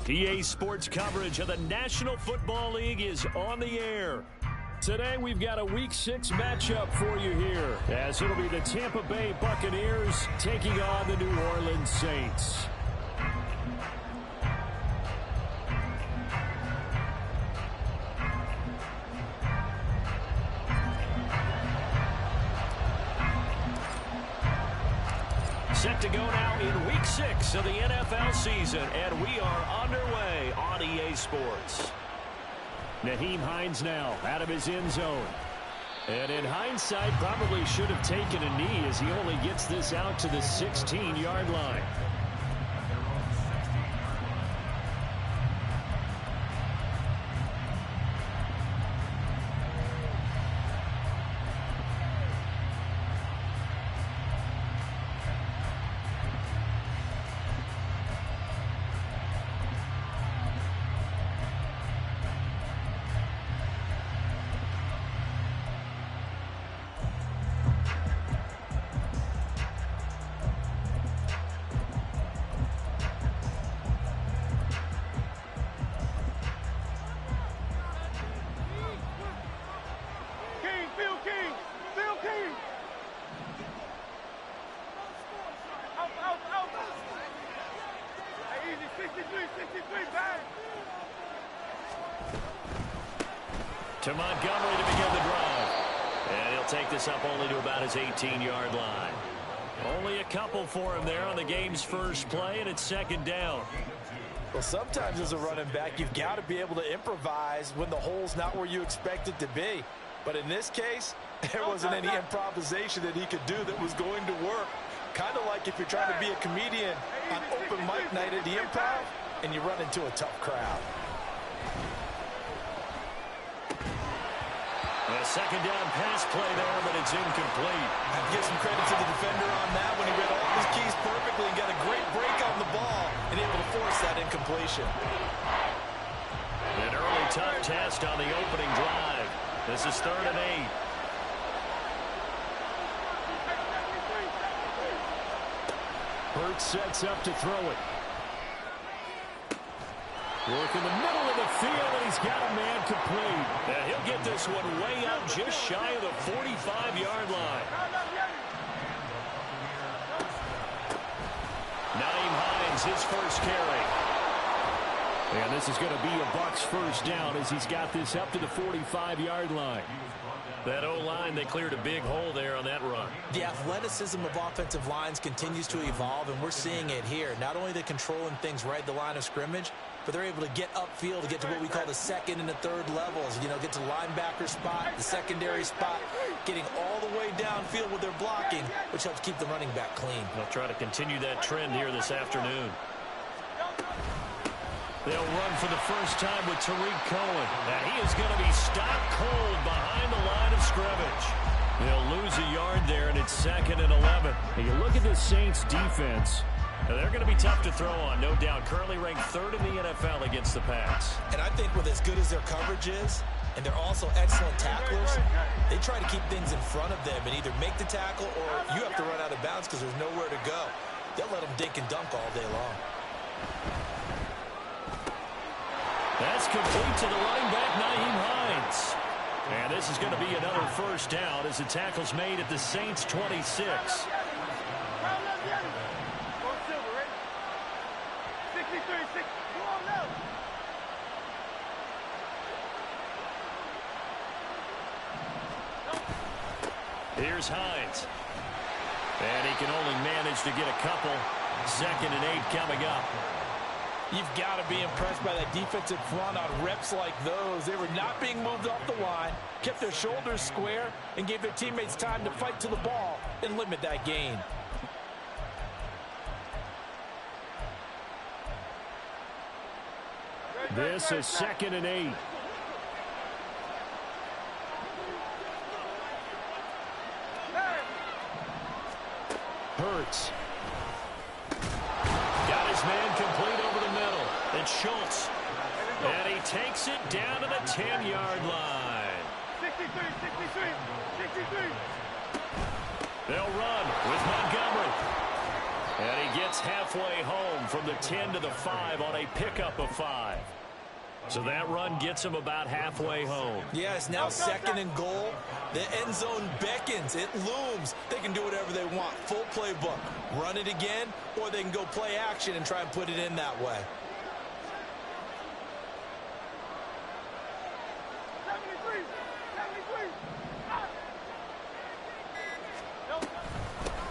EA Sports coverage of the National Football League is on the air. Today we've got a Week 6 matchup for you here, as it'll be the Tampa Bay Buccaneers taking on the New Orleans Saints. Set to go now in Week 6 of the NFL season, and we are underway on EA Sports. Nyheim Hines now out of his end zone. And in hindsight, probably should have taken a knee as he only gets this out to the 16-yard line. To Montgomery to begin the drive. And he'll take this up only to about his 18-yard line. Only a couple for him there on the game's first play, and it's second down. Well, sometimes as a running back, you've got to be able to improvise when the hole's not where you expect it to be. But in this case, there wasn't any improvisation that he could do that was going to work. Kind of like if you're trying to be a comedian on open mic night at the Improv and you run into a tough crowd. A second down pass play there, but it's incomplete. I have to give some credit to the defender on that when he read all of his keys perfectly and got a great break on the ball and able to force that incompletion. An early tough test on the opening drive. This is 3rd and 8. Hurts sets up to throw it. Work in the middle of the field, and he's got a man complete. And he'll get this one way up just shy of the 45-yard line. Nyheim Hines, his first carry. And this is going to be a Bucs first down as he's got this up to the 45-yard line. That O-line, they cleared a big hole there on that run. The athleticism of offensive lines continues to evolve, and we're seeing it here. Not only are they controlling things right at the line of scrimmage, but they're able to get upfield to get to what we call the second and the third levels. You know, get to the linebacker spot, the secondary spot, getting all the way downfield with their blocking, which helps keep the running back clean. They'll try to continue that trend here this afternoon. They'll run for the first time with Tariq Cohen. And he is going to be stopped cold behind the line of scrimmage. They'll lose a yard there, and it's 2nd and 11. And you look at this Saints defense, they're going to be tough to throw on, no doubt. Currently ranked 3rd in the NFL against the pass. And I think with as good as their coverage is, and they're also excellent tacklers, they try to keep things in front of them and either make the tackle or you have to run out of bounds because there's nowhere to go. They'll let them dink and dunk all day long. That's complete to the running back, Nyheim Hines. And this is going to be another first down as the tackle's made at the Saints' 26. Here's Hines. And he can only manage to get a couple. 2nd and 8 coming up. You've got to be impressed by that defensive front on reps like those. They were not being moved off the line, kept their shoulders square, and gave their teammates time to fight to the ball and limit that gain. This is 2nd and 8. Hurts. Got his man complete over the middle. It's Schultz. And he takes it down to the 10-yard line. 63, 63. They'll run with Montgomery. And he gets halfway home from the 10 to the 5 on a pickup of 5. So that run gets him about halfway home. Yes, now 2nd and goal. The end zone beckons. It looms. They can do whatever they want. Full playbook. Run it again, or they can go play action and try and put it in that way.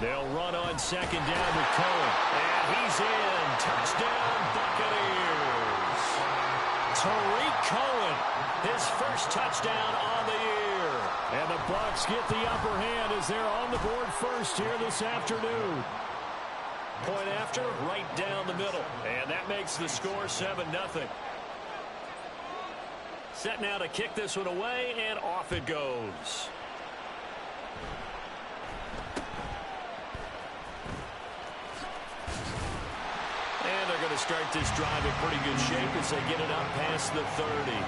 They'll run on 2nd down with Cohen. And he's in. Touchdown, Buccaneers. Tariq Cohen, his first touchdown on the year. And the Bucs get the upper hand as they're on the board first here this afternoon. Point after, right down the middle. And that makes the score 7-0. Set now to kick this one away, and off it goes. And they're going to start this drive in pretty good shape as they get it up past the 30.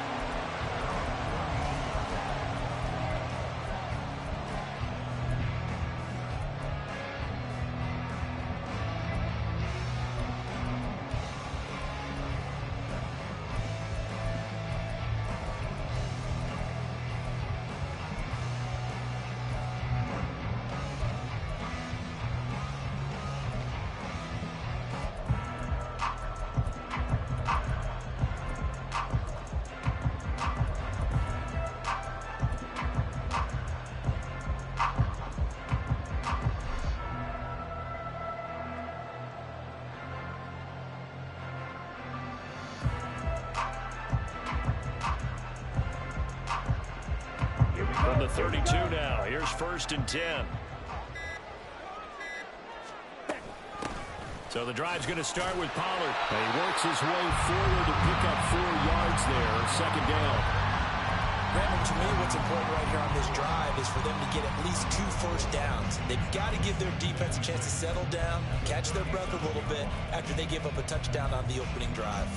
From the 32 now, here's 1st and 10. So the drive's going to start with Pollard. And he works his way forward to pick up 4 yards there, 2nd down. Brandon, to me, what's important right here on this drive is for them to get at least 2 first downs. They've got to give their defense a chance to settle down, catch their breath a little bit after they give up a touchdown on the opening drive.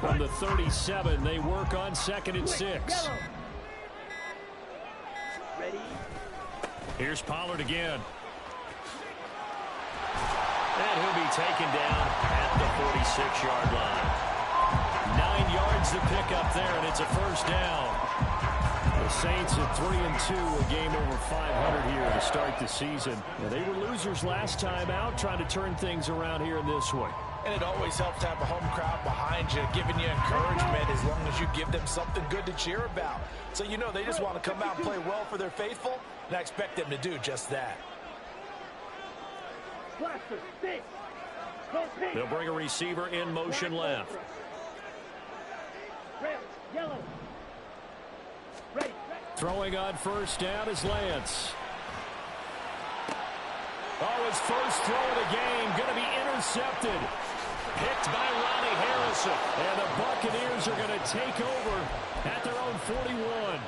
From the 37, they work on 2nd and 6. Ready? Here's Pollard again. And he'll be taken down at the 46-yard line. 9 yards to pick up there, and it's a 1st down. The Saints at 3-2, a game over 500 here to start the season. Now, they were losers last time out, trying to turn things around here in this one. And it always helps to have a home crowd behind you, giving you encouragement as long as you give them something good to cheer about. So you know they just want to come out and play well for their faithful, and I expect them to do just that. They'll bring a receiver in motion left. Red, yellow. Ready. Throwing on 1st down is Lance. Oh, his first throw of the game going to be intercepted. Picked by Ronnie Harrison. And the Buccaneers are going to take over at their own 41.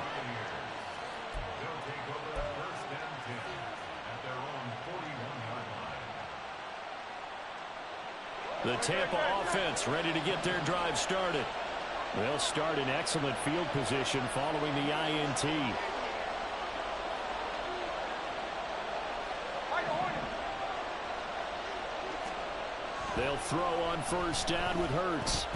The Tampa offense ready to get their drive started. They'll start in excellent field position following the INT. They'll throw on 1st down with Hurts.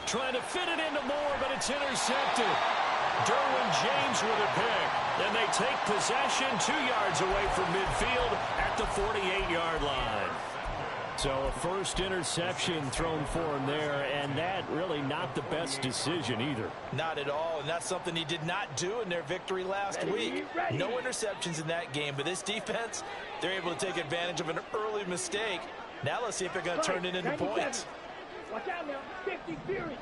Trying to fit it into Moore, but it's intercepted. Derwin James with a pick. And they take possession 2 yards away from midfield at the 48-yard line. So a first interception thrown for him there, and that really not the best decision either. Not at all, and that's something he did not do in their victory last week. No interceptions in that game, but this defense, they're able to take advantage of an early mistake. Now let's see if they're going to turn it into points. Watch out now. 50 Fury.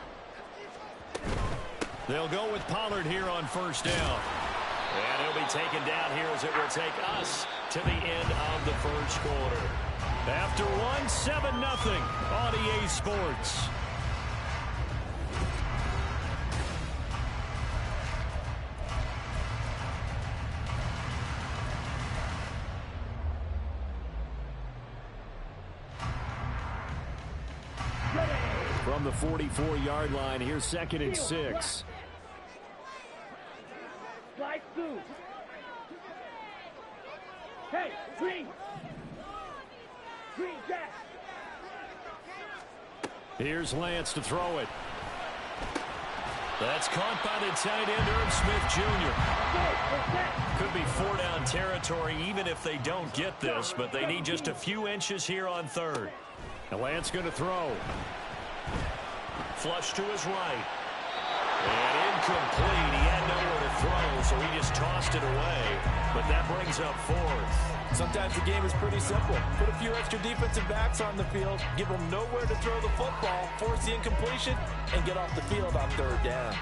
They'll go with Pollard here on 1st down. And he'll be taken down here as it will take us to the end of the 1st quarter. After one, 7-0 on EA Sports. from the 44-yard line. Here's 2nd and 6. Slide through. Hey, green. Green jack. Here's Lance to throw it. That's caught by the tight end, Herb Smith Jr. Could be 4-down territory even if they don't get this, but they need just a few inches here on 3rd. And Lance going to throw. Flush to his right. And incomplete. He had nowhere to throw, so he just tossed it away. But that brings up 4th. Sometimes the game is pretty simple. Put a few extra defensive backs on the field, give them nowhere to throw the football, force the incompletion, and get off the field on 3rd down.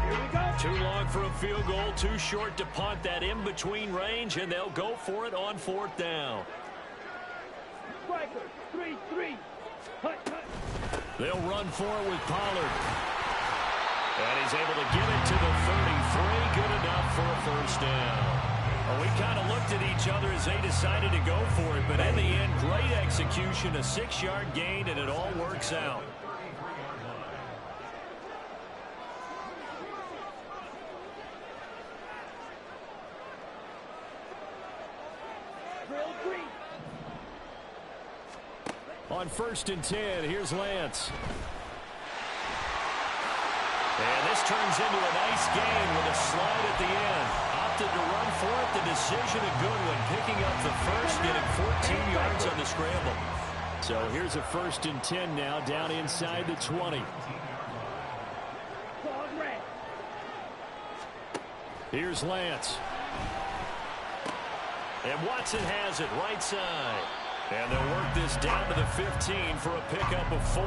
Here we go. Too long for a field goal, too short to punt. That in-between range, and they'll go for it on 4th down. Striker, 3-3. Hut, hut. They'll run for it with Pollard. And he's able to get it to the 33. Good enough for a 1st down. Well, we kind of looked at each other as they decided to go for it, but in the end, great execution, a 6-yard gain, and it all works out. Drill green. On 1st and 10, here's Lance. And this turns into a nice game with a slide at the end. Opted to run for it. The decision a good one. Picking up the first, getting 14 yards on the scramble. So here's a 1st and 10 now, down inside the 20. Fog red. Here's Lance. And Watson has it right side. And they'll work this down to the 15 for a pickup of 4.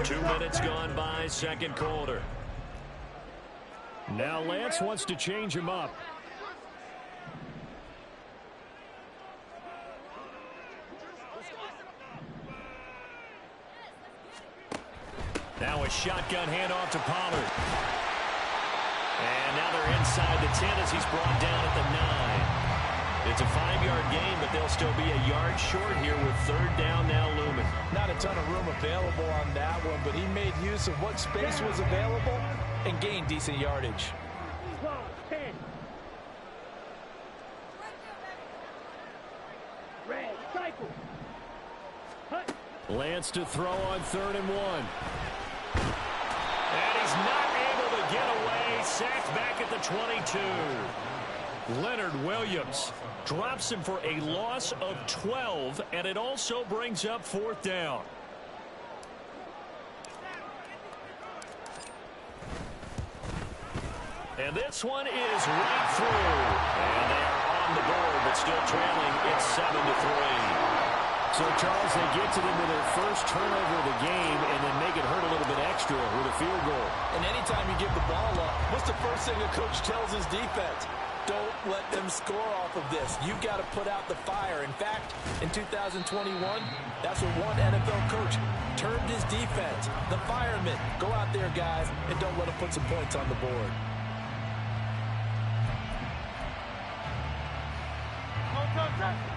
2 minutes gone by, 2nd quarter. Now Lance wants to change him up. Now a shotgun handoff to Pollard. And now they're inside the 10 as he's brought down at the 9. It's a 5-yard gain, but they'll still be a yard short here with 3rd down now looming. Not a ton of room available on that one, but he made use of what space was available and gained decent yardage. 12, 10. Red, cycle. Hut. Lance to throw on 3rd and 1. And he's not able to get away. Sacked back at the 22. Leonard Williams drops him for a loss of 12, and it also brings up 4th down. And this one is right through. And they are on the board, but still trailing. It's 7-3. So, Charles, they get to them with their first turnover of the game and then make it hurt a little bit extra with a field goal. And anytime you give the ball up, what's the first thing a coach tells his defense? Don't let them score off of this. You've got to put out the fire. In fact, in 2021, that's what one NFL coach termed his defense. The firemen. Go out there, guys, and don't let them put some points on the board.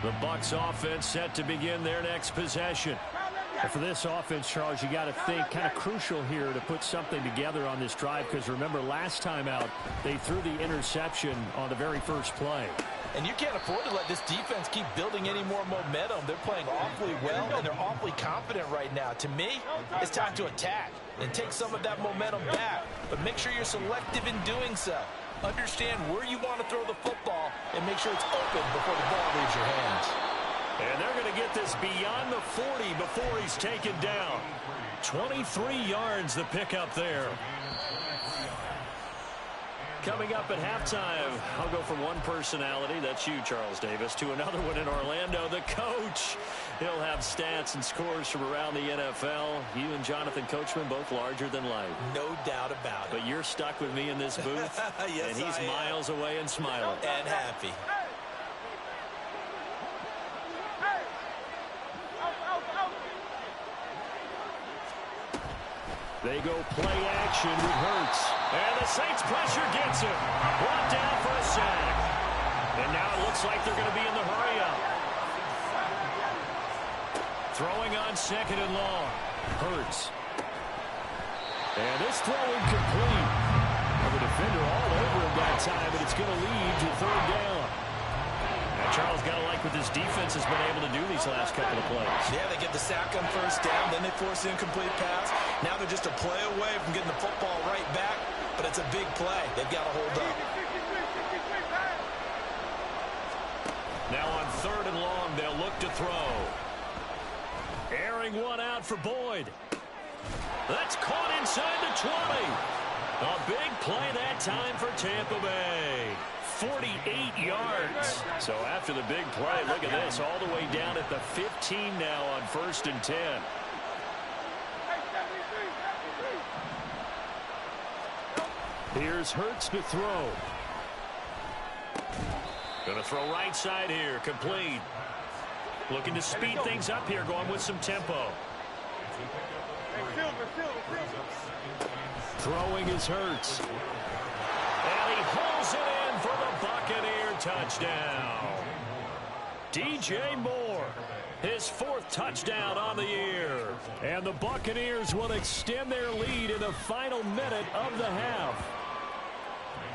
The Bucs offense set to begin their next possession. And for this offense, Charles, you got to think kind of crucial here to put something together on this drive, because remember last time out they threw the interception on the very first play. And you can't afford to let this defense keep building any more momentum. They're playing awfully well, and they're awfully confident right now. To me, it's time to attack and take some of that momentum back. But make sure you're selective in doing so. Understand where you want to throw the football and make sure it's open before the ball leaves your hands. And they're going to get this beyond the 40 before he's taken down. 23 yards the pickup there. Coming up at halftime, I'll go from one personality, that's you, Charles Davis, to another one in Orlando, the coach. He'll have stats and scores from around the NFL. You and Jonathan Coachman, both larger than life. No doubt about it. But you're stuck with me in this booth, yes, and he's miles away and smiling. And happy. They go play action with Hurts. And the Saints pressure gets him. Brought down for a sack. And now it looks like they're going to be in the hurry-up. Throwing on 2nd and long. Hurts. And this throw incomplete. The defender all over him that time, but it's going to lead to 3rd down. Now, Charles, got to like what this defense has been able to do these last couple of plays. Yeah, they get the sack on 1st down, then they force the incomplete pass. Now they're just a play away from getting the football right back, but it's a big play. They've got to hold up. Now on 3rd and long, they'll look to throw. Airing one out for Boyd. That's caught inside the 20. A big play that time for Tampa Bay. 48 yards. So after the big play, look at this, all the way down at the 15 now on 1st and 10. Here's Hurts to throw. Going to throw right side here, complete. Looking to speed things up here, going with some tempo. Throwing is Hurts. And he hauls it in for the Buccaneer touchdown. DJ Moore, his 4th touchdown on the year. And the Buccaneers will extend their lead in the final minute of the half.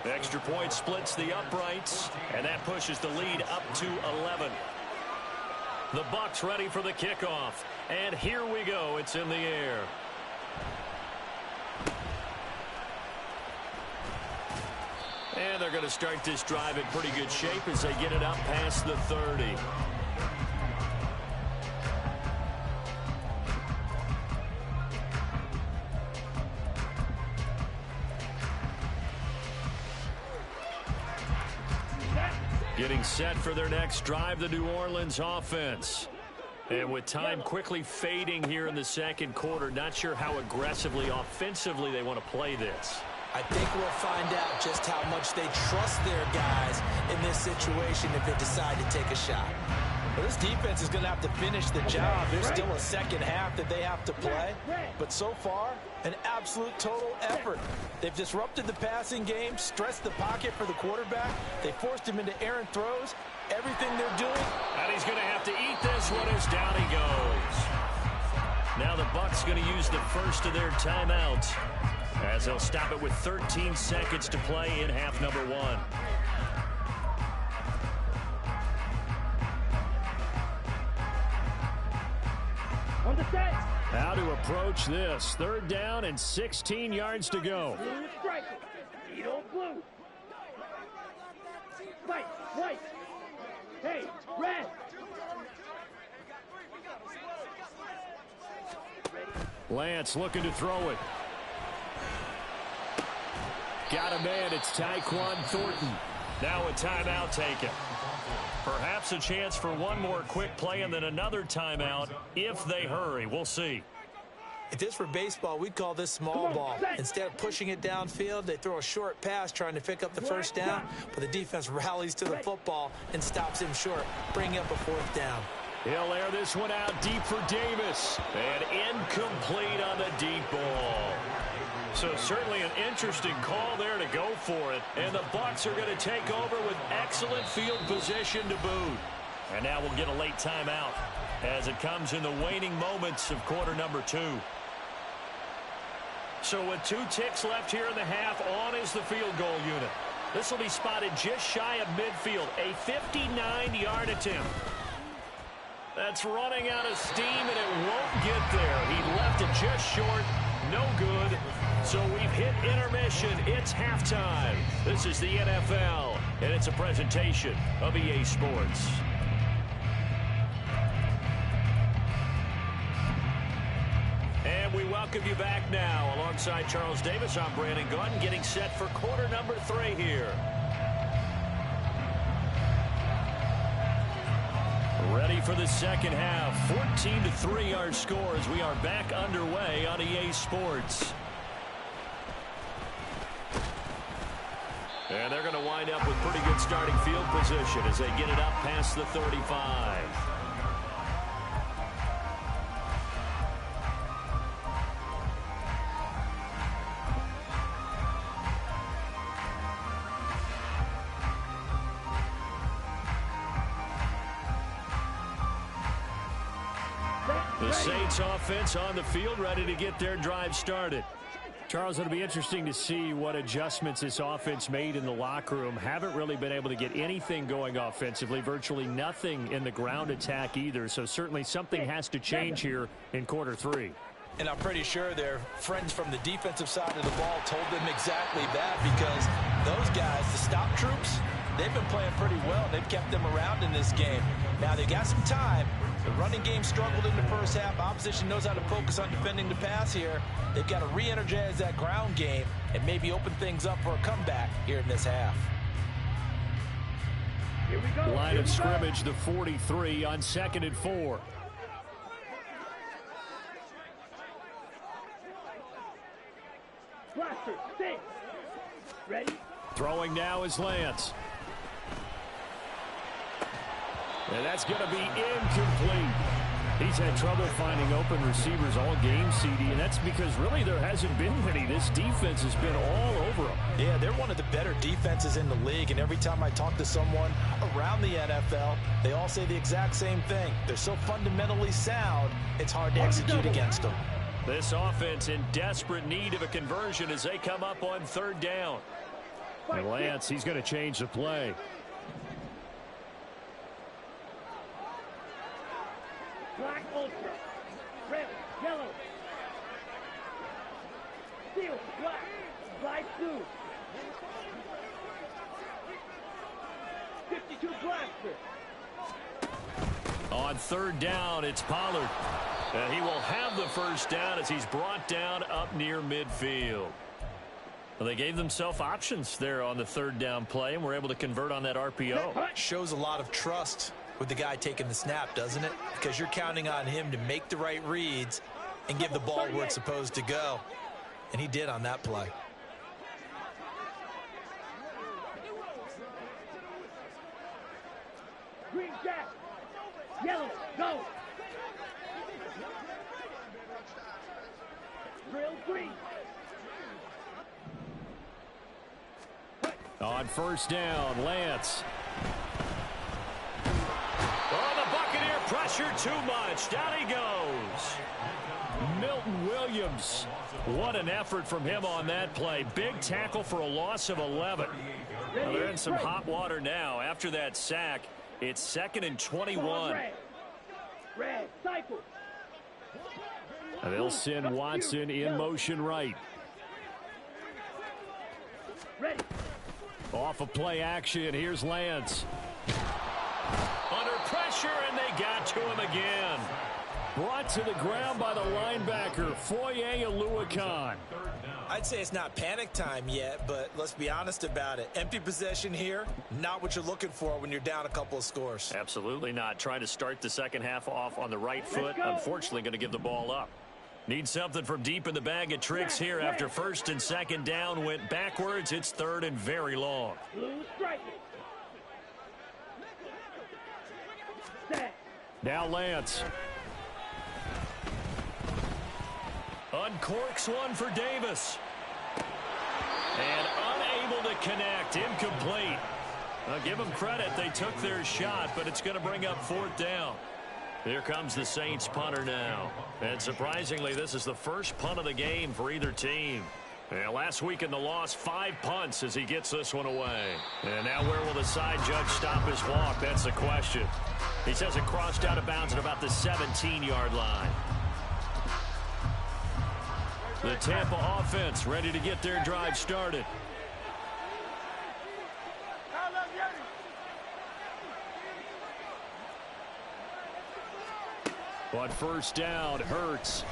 The extra point splits the uprights, and that pushes the lead up to 11. The Bucs ready for the kickoff. And here we go. It's in the air. And they're going to start this drive in pretty good shape as they get it up past the 30. Getting set for their next drive, the New Orleans offense. And with time quickly fading here in the 2nd quarter, not sure how aggressively, offensively they want to play this. I think we'll find out just how much they trust their guys in this situation if they decide to take a shot. Well, this defense is going to have to finish the job. There's still a 2nd half that they have to play. But so far, an absolute total effort. They've disrupted the passing game, stressed the pocket for the quarterback. They forced him into errant throws. Everything they're doing. And he's going to have to eat this one as down he goes. Now the Bucs going to use the first of their timeouts, as they'll stop it with 13 seconds to play in half number 1. On the set. How to approach this. 3rd down and 16 yards to go. Striker. Lead on blue. White. White. Hey, red. Lance looking to throw it. Got a man. It's Tyquan Thornton. Now a timeout taken. Perhaps a chance for one more quick play and then another timeout if they hurry. We'll see. If this were baseball, we'd call this small ball. Instead of pushing it downfield, they throw a short pass trying to pick up the 1st down, but the defense rallies to the football and stops him short, bringing up a 4th down. He'll air this one out deep for Davis. And incomplete on the deep ball. So certainly an interesting call there to go for it. And the Bucs are going to take over with excellent field position to boot. And now we'll get a late timeout as it comes in the waning moments of quarter number 2. So with 2 ticks left here in the half, on is the field goal unit. This will be spotted just shy of midfield, a 59-yard attempt. That's running out of steam, and it won't get there. He left it just short, no good. So we've hit intermission. It's halftime. This is the NFL, and it's a presentation of EA Sports. And we welcome you back now. Alongside Charles Davis, I'm Brandon Gaudin, getting set for quarter number 3 here. Ready for the 2nd half. 14-3 our score as we are back underway on EA Sports. And they're going to wind up with pretty good starting field position as they get it up past the 35. The Saints offense on the field, ready to get their drive started. Charles, it'll be interesting to see what adjustments this offense made in the locker room. Haven't really been able to get anything going offensively, virtually nothing in the ground attack either. So certainly something has to change here in quarter 3. And I'm pretty sure their friends from the defensive side of the ball told them exactly that, because those guys, the stop troops, they've been playing pretty well. They've kept them around in this game. Now they got some time. The running game struggled in the first half. Opposition knows how to focus on defending the pass here. They've got to re-energize that ground game and maybe open things up for a comeback here in this half. Here we go. Line of scrimmage, the 43 on 2nd and 4. Blaster, 6. Ready? Throwing now is Lance. And that's going to be incomplete. He's had trouble finding open receivers all game, CD, and that's because really there hasn't been many. This defense has been all over them. Yeah, they're one of the better defenses in the league, and every time I talk to someone around the NFL, they all say the exact same thing. They're so fundamentally sound, it's hard to execute against them. This offense in desperate need of a conversion as they come up on 3rd down. And Lance, he's going to change the play. Black ultra. Red, yellow. Steel, black. Slide 2. 52 blaster. On 3rd down, it's Pollard. He will have the first down as he's brought down up near midfield. Well, they gave themselves options there on the 3rd down play and were able to convert on that RPO. Shows a lot of trust with the guy taking the snap, doesn't it? Because you're counting on him to make the right reads and give the ball where it's supposed to go. And he did on that play. Green jack. Yellow, go. Drill 3. On 1st down, Lance. Oh, the Buccaneer pressure too much. Down he goes. Milton Williams. What an effort from him on that play. Big tackle for a loss of 11. Well, they're in some hot water now. After that sack, it's 2nd and 21. Red, cycle. And they'll send Watson in motion right. Ready. Off of play action, here's Lance. Under pressure, and they got to him again. Brought to the ground by the linebacker, Foye Oluokun. I'd say it's not panic time yet, but let's be honest about it. Empty possession here, not what you're looking for when you're down a couple of scores. Absolutely not. Trying to start the second half off on the right foot. Unfortunately, going to give the ball up. Need something from deep in the bag of tricks here after 1st and 2nd down went backwards. It's 3rd and very long. Blue strike. Set. Now Lance. Uncorks one for Davis. And unable to connect. Incomplete. I'll give them credit. They took their shot, but it's going to bring up 4th down. Here comes the Saints punter now. And surprisingly, this is the first punt of the game for either team. And last week in the loss, 5 punts as he gets this one away. And now where will the side judge stop his walk? That's the question. He says it crossed out of bounds at about the 17-yard line. The Tampa offense ready to get their drive started. On 1st down, Hurts.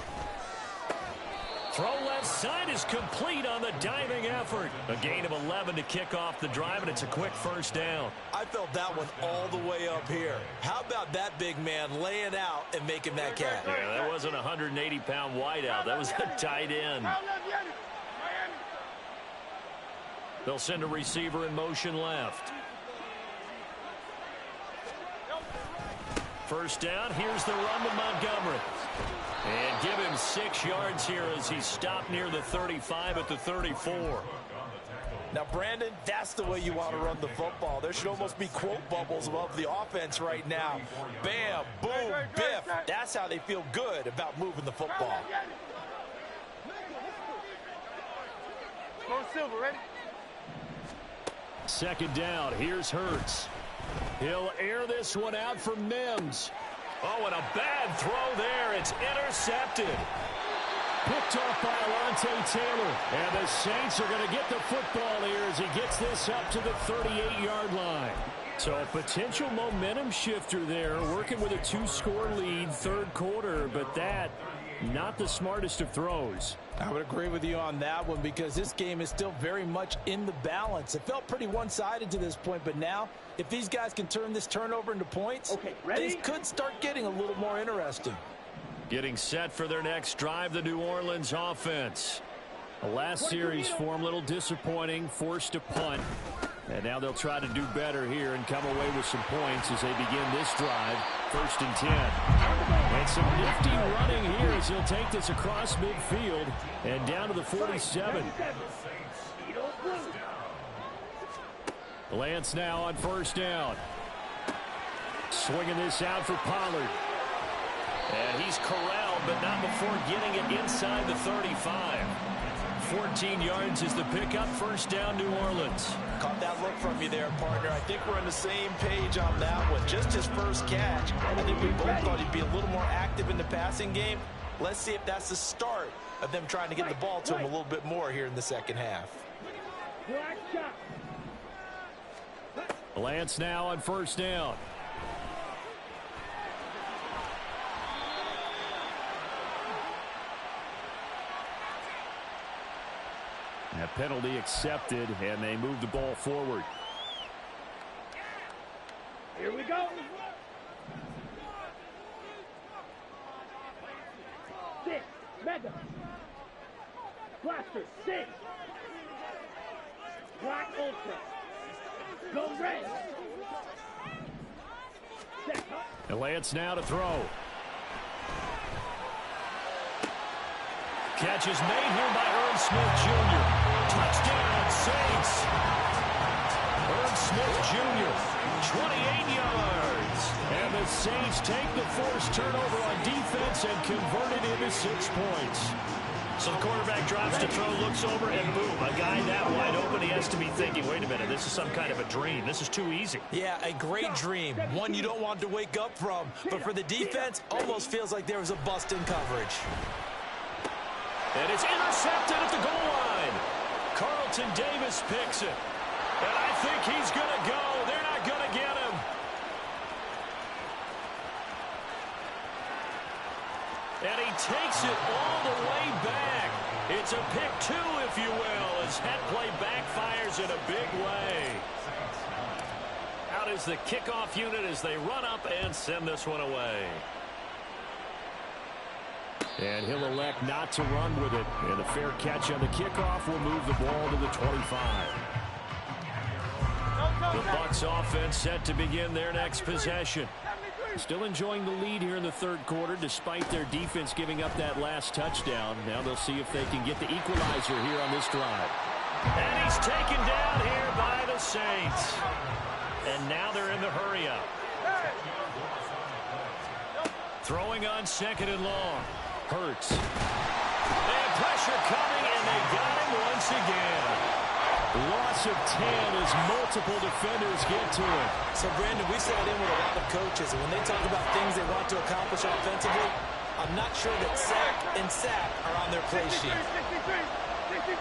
Throw left side is complete on the diving effort. A gain of 11 to kick off the drive, and it's a quick 1st down. I felt that one all the way up here. How about that big man laying out and making that catch? Yeah, that wasn't a 180-pound wideout. That was a tight end. They'll send a receiver in motion left. 1st down. Here's the run with Montgomery. And give him 6 yards here as he stopped near the 35 at the 34. Now, Brandon, that's the way you want to run the football. There should almost be quote bubbles above the offense right now. Bam, boom, biff. That's how they feel good about moving the football. Go Silver, ready? Second down. Here's Hurts. He'll air this one out for Mims. Oh, and a bad throw there. It's intercepted. Picked off by Alontae Taylor. And the Saints are going to get the football here as he gets this up to the 38-yard line. So a potential momentum shifter there, working with a 2-score lead, third quarter, but that, not the smartest of throws. I would agree with you on that one because this game is still very much in the balance. It felt pretty one-sided to this point, but now if these guys can turn this turnover into points, things could start getting a little more interesting. Getting set for their next drive, the New Orleans offense. The last series for them, a little disappointing, forced to punt. And now they'll try to do better here and come away with some points as they begin this drive. 1st and 10. And some nifty running here as he'll take this across midfield and down to the 47. Lance now on 1st down. Swinging this out for Pollard. And he's corralled, but not before getting it inside the 35. 14 yards is the pickup. 1st down, New Orleans. Caught that look from you there, partner. I think we're on the same page on that one. Just his first catch. I think we both thought he'd be a little more active in the passing game. Let's see if that's the start of them trying to get the ball to him a little bit more here in the second half. Lance now on 1st down. A penalty accepted, and they move the ball forward. Here we go. 6, Mega. Blaster, 6. Black Ultra. Go red. Set up. And Lance now to throw. Catch is made here by Irv Smith Jr. Touchdown, Saints. Irv Smith Jr., 28 yards. And the Saints take the forced turnover on defense and convert it into 6 points. So the quarterback drops to throw, looks over, and boom, a guy that wide open, he has to be thinking, wait a minute, this is some kind of a dream. This is too easy. Yeah, a great dream. One you don't want to wake up from. But for the defense, almost feels like there was a bust in coverage. And it's intercepted at the goal line. Carlton Davis picks it. And I think he's going to go. They're not going to get him. And he takes it all the way back. It's a pick 2, if you will, as head play backfires in a big way. Out is the kickoff unit as they run up and send this one away. And he'll elect not to run with it. And a fair catch on the kickoff will move the ball to the 25. The Bucs offense set to begin their next possession. Still enjoying the lead here in the third quarter despite their defense giving up that last touchdown. Now they'll see if they can get the equalizer here on this drive. And he's taken down here by the Saints. And now they're in the hurry-up. Throwing on 2nd and long. Hurts. And pressure coming, and they got him once again. Loss of 10 as multiple defenders get to him. So, Brandon, we sat in with a lot of coaches, and when they talk about things they want to accomplish offensively, I'm not sure that sack and sack are on their play sheet. 63.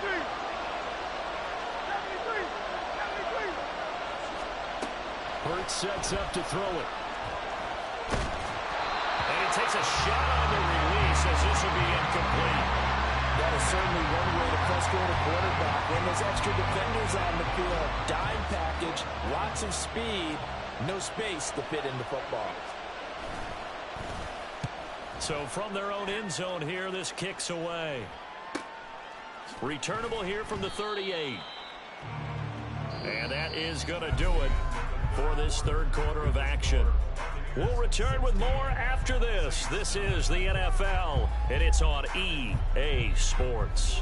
Hurts sets up to throw it. And he takes a shot on the release as this will be incomplete. That is certainly one way to frustrate a quarterback. When there's extra defenders on the field, dime package, lots of speed, no space to fit into football. So from their own end zone here, this kicks away. Returnable here from the 38. And that is going to do it for this third quarter of action. We'll return with more after this. This is the NFL, and it's on EA Sports.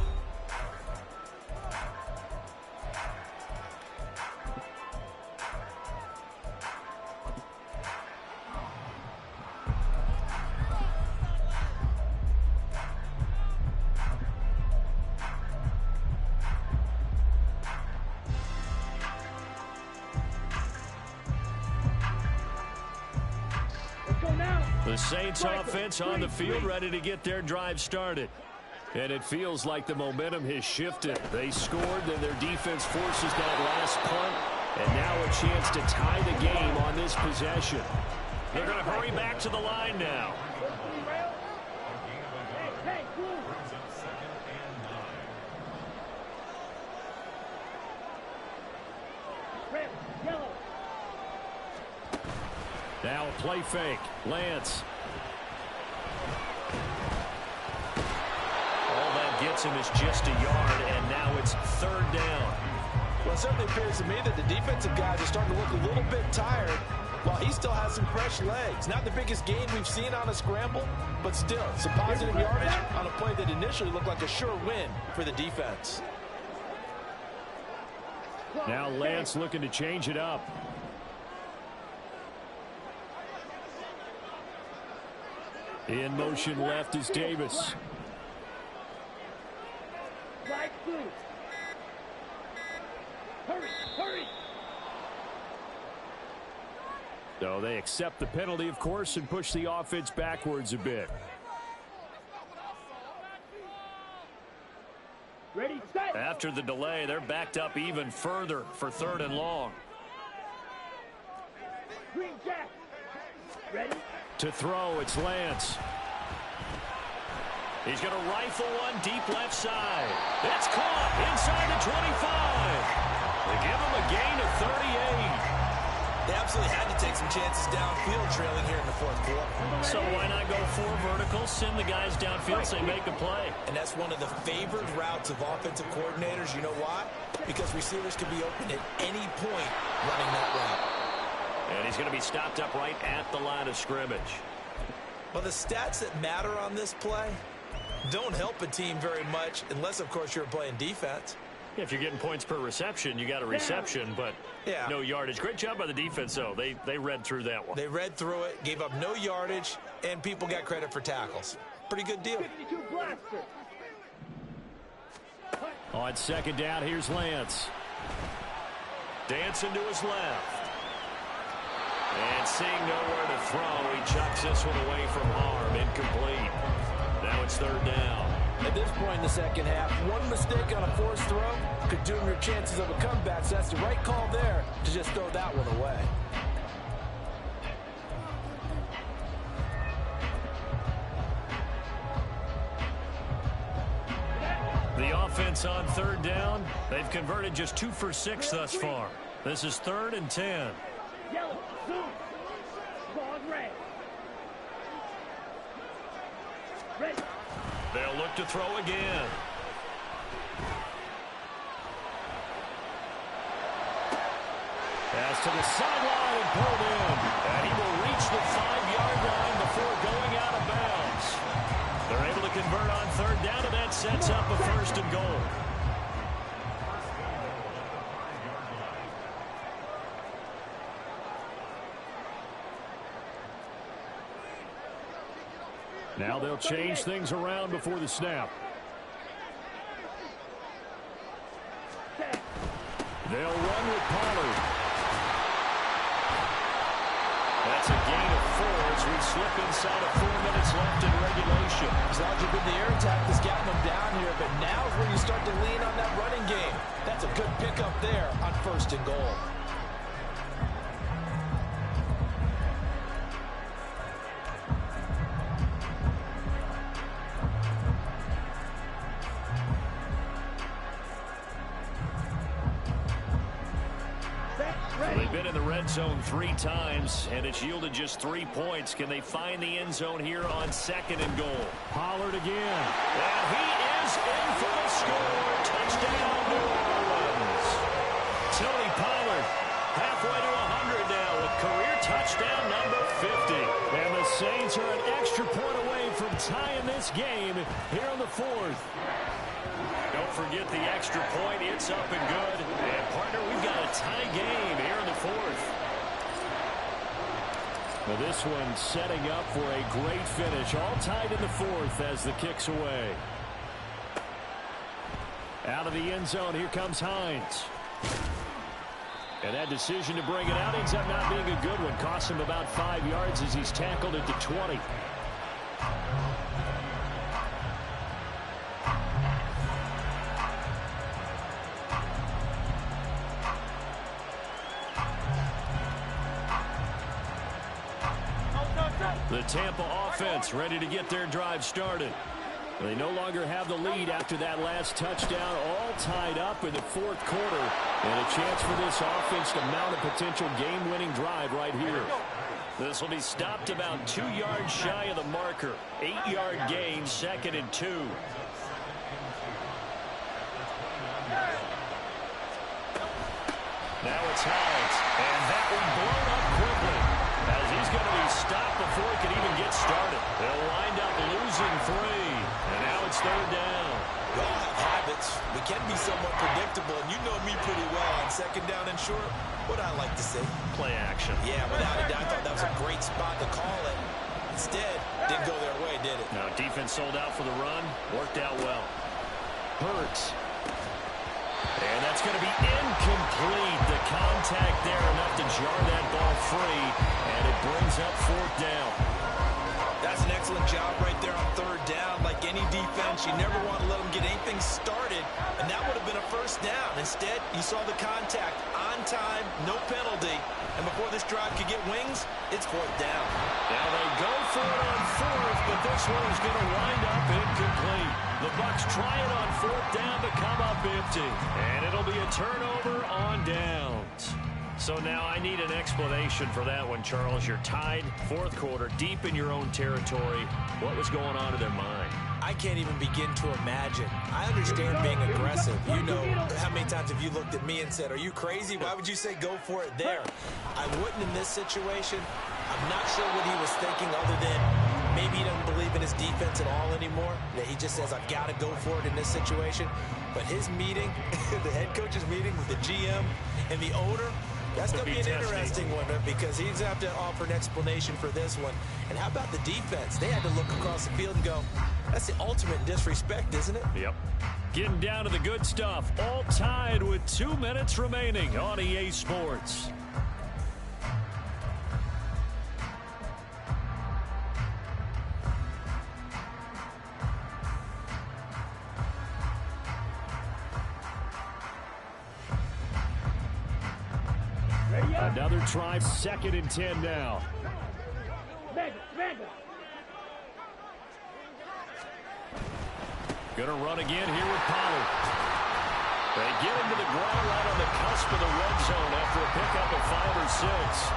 The Saints offense on the field, ready to get their drive started. And it feels like the momentum has shifted. They scored, then their defense forces that last punt. And now a chance to tie the game on this possession. They're going to hurry back to the line now. Now a play fake. Lance. All that gets him is just a yard, and now it's third down. Well, it certainly appears to me that the defensive guys are starting to look a little bit tired while he still has some fresh legs. Not the biggest gain we've seen on a scramble, but still some positive yardage on a play that initially looked like a sure win for the defense. Now Lance looking to change it up. In motion left is Davis. Right through. Hurry, hurry. So they accept the penalty, of course, and push the offense backwards a bit. Ready, set. After the delay, they're backed up even further for third and long. Green Jack. Ready. To throw, it's Lance. He's going to rifle one deep left side. It's caught inside the 25. They give him a gain of 38. They absolutely had to take some chances downfield trailing here in the fourth quarter. So why not go 4 verticals, send the guys downfield, say make a play. And that's one of the favored routes of offensive coordinators. You know why? Because receivers can be open at any point running that route. And he's going to be stopped up right at the line of scrimmage. Well, the stats that matter on this play don't help a team very much unless, of course, you're playing defense. Yeah, if you're getting points per reception, you got a reception, but no yardage. Great job by the defense, though. They read through that one. They read through it, gave up no yardage, and people got credit for tackles. Pretty good deal. 52 blaster. On second down, here's Lance. Dancing to his left. And seeing nowhere to throw, he chucks this one away from harm. Incomplete. Now it's third down. At this point in the second half, one mistake on a forced throw could doom your chances of a comeback. So that's the right call there to just throw that one away. The offense on third down, they've converted just 2 for 6 thus far. This is 3rd and 10. Yellow, zoom. Ball red. Ready. They'll look to throw again. Pass to the sideline and pulled in. And he will reach the 5-yard line before going out of bounds. They're able to convert on third down, and that sets up a 1st and goal. Now they'll change things around before the snap. They'll run with Pollard. That's a gain of 4 as we slip inside of 4 minutes left in regulation. As long as you've been the air attack that's gotten them down here, but now is where you start to lean on that running game. That's a good pickup there on 1st and goal. They've been in the red zone 3 times, and it's yielded just 3 points. Can they find the end zone here on 2nd and goal? Pollard again. And he is in for the score. Touchdown, New Orleans. Tony Pollard halfway to 100 now with career touchdown number 50. And the Saints are an extra point away from tying this game here in the 4th. Don't forget the extra point. It's up and good. And, partner, we've got a tie game here in the 4th. Well, this one setting up for a great finish. All tied in the 4th as the kick's away. Out of the end zone, here comes Hines. And that decision to bring it out ends up not being a good one. Costs him about 5 yards as he's tackled at the 20. The Tampa offense ready to get their drive started. They no longer have the lead after that last touchdown, all tied up in the fourth quarter. And a chance for this offense to mount a potential game-winning drive right here. This will be stopped about 2 yards shy of the marker. 8-yard gain, 2nd and 2. Now it's Hines, and that one blown up quickly as he's going to be stopped before he can even get started. They'll wind up losing 3, and now it's 3rd down. We all have habits. We can be somewhat predictable, and you know me pretty well on 2nd down and short. What I like to say? Play action. Yeah, without a doubt, I thought that was a great spot to call it. Instead, didn't go their way, did it? No, defense sold out for the run. Worked out well. Hurts. And that's going to be incomplete. The contact there enough to jar that ball free, and it brings up 4th down. That's an excellent job right there on 3rd down. Like any defense, you never want to let them get anything started, and that would have been a 1st down. Instead, you saw the contact on time, no penalty, and before this drive could get wings, it's 4th down. Now they go for it on 4th, but this one is going to wind up incomplete. The Bucs try it on 4th down to come up empty, and it'll be a turnover on downs. So now I need an explanation for that one, Charles. You're tied, 4th quarter, deep in your own territory. What was going on in their mind? I can't even begin to imagine. I understand being aggressive. You know, how many times have you looked at me and said, are you crazy? Why would you say go for it there? I wouldn't in this situation. I'm not sure what he was thinking other than maybe he doesn't believe in his defense at all anymore. That he just says, I've got to go for it in this situation. But his meeting, the head coach's meeting with the GM and the owner, that's going to be an interesting one because he's going to have to offer an explanation for this one. And how about the defense? They had to look across the field and go, that's the ultimate disrespect, isn't it? Yep. Getting down to the good stuff. All tied with 2 minutes remaining on EA Sports. Another try, 2nd and 10 now. Gonna run again here with Pollard. They get him to the ground right on the cusp of the red zone after a pickup of 5 or 6.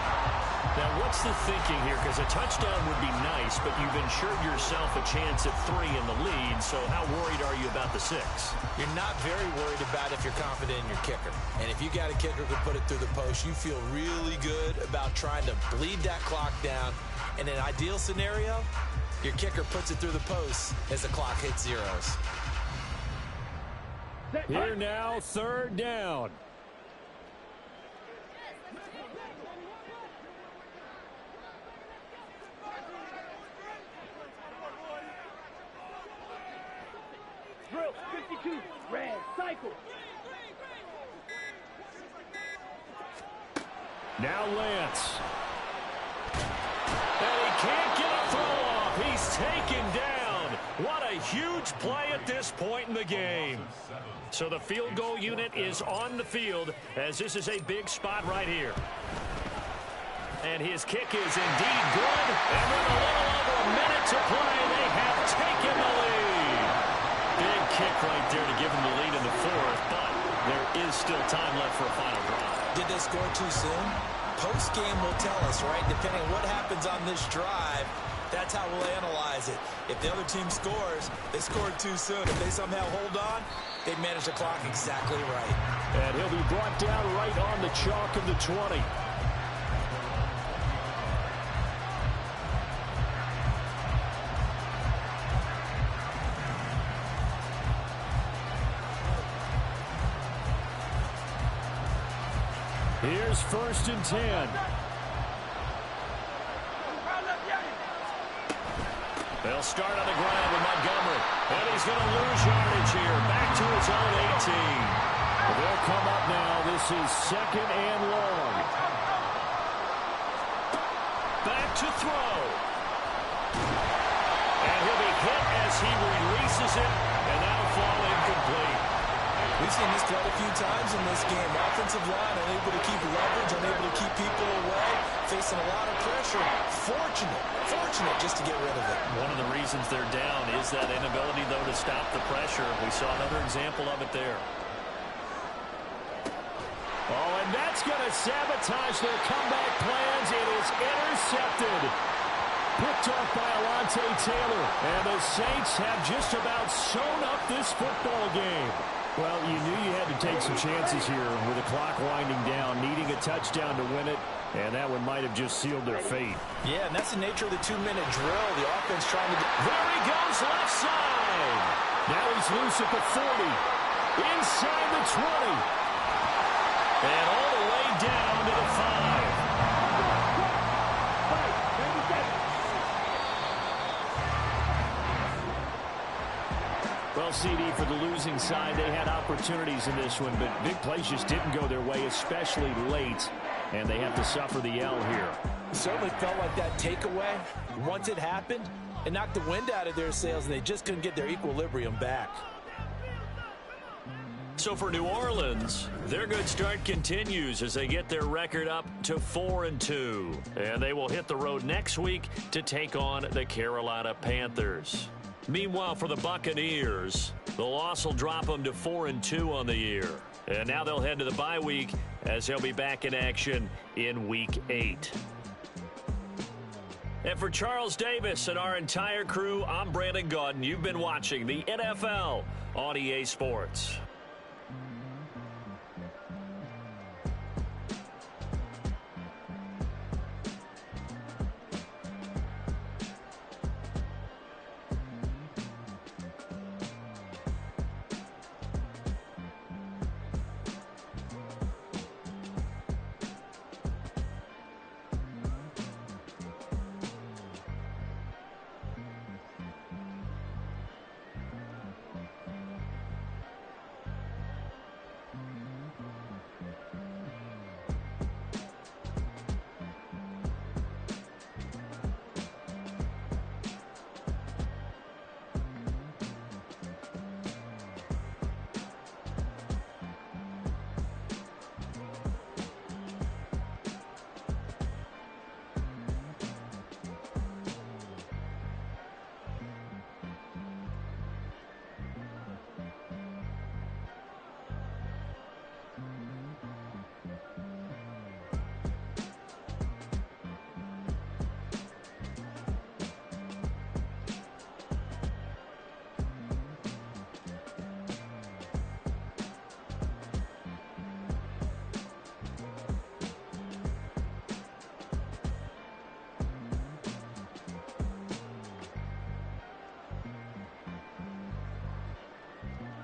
Now, what's the thinking here? Because a touchdown would be nice, but you've ensured yourself a chance at 3 in the lead, so how worried are you about the 6? You're not very worried about if you're confident in your kicker. And if you got a kicker who can put it through the post, you feel really good about trying to bleed that clock down. In an ideal scenario, your kicker puts it through the post as the clock hits zeros. Here now, 3rd down. Drill 52, red, cycle. Now Lance. And he can't get a throw off. He's taken down. What a huge play at this point in the game. So the field goal unit is on the field as this is a big spot right here. And his kick is indeed good. And with a little over a minute to play, they have taken the lead. Big kick right there to give them the lead in the 4th, but there is still time left for a final drive. Did they score too soon? Post-game will tell us, right? Depending on what happens on this drive, that's how we'll analyze it. If the other team scores, they scored too soon. If they somehow hold on, they manage the clock exactly right. And he'll be brought down right on the chalk of the 20. Here's 1st and 10. They'll start on the ground with Montgomery. And he's going to lose yardage here. Back to his own 18. They'll come up now. This is 2nd and long. Back to throw. And he'll be hit as he releases it, and that'll fall incomplete. We've seen this quite a few times in this game. Offensive line unable to keep leverage, unable to keep people away, facing a lot of pressure. Fortunate just to get rid of it. One of the reasons they're down is that inability, though, to stop the pressure. We saw another example of it there. Oh, and that's going to sabotage their comeback plans. It is intercepted. Picked off by Alontae Taylor. And the Saints have just about sewn up this football game. Well, you knew you had to take some chances here with the clock winding down, needing a touchdown to win it, and that one might have just sealed their fate. Yeah, and that's the nature of the 2-minute drill. The offense trying to... There he goes, left side. Now he's loose at the 40. Inside the 20. And all the way down to the 5. Well, CD, for the losing side, they had opportunities in this one, but big plays just didn't go their way, especially late, and they have to suffer the L here. It certainly felt like that takeaway, once it happened, it knocked the wind out of their sails, and they just couldn't get their equilibrium back. So for New Orleans, their good start continues as they get their record up to 4-2. And they will hit the road next week to take on the Carolina Panthers. Meanwhile, for the Buccaneers, the loss will drop them to 4-2 on the year. And now they'll head to the bye week as they'll be back in action in Week 8. And for Charles Davis and our entire crew, I'm Brandon Gaudin. You've been watching the NFL on EA Sports.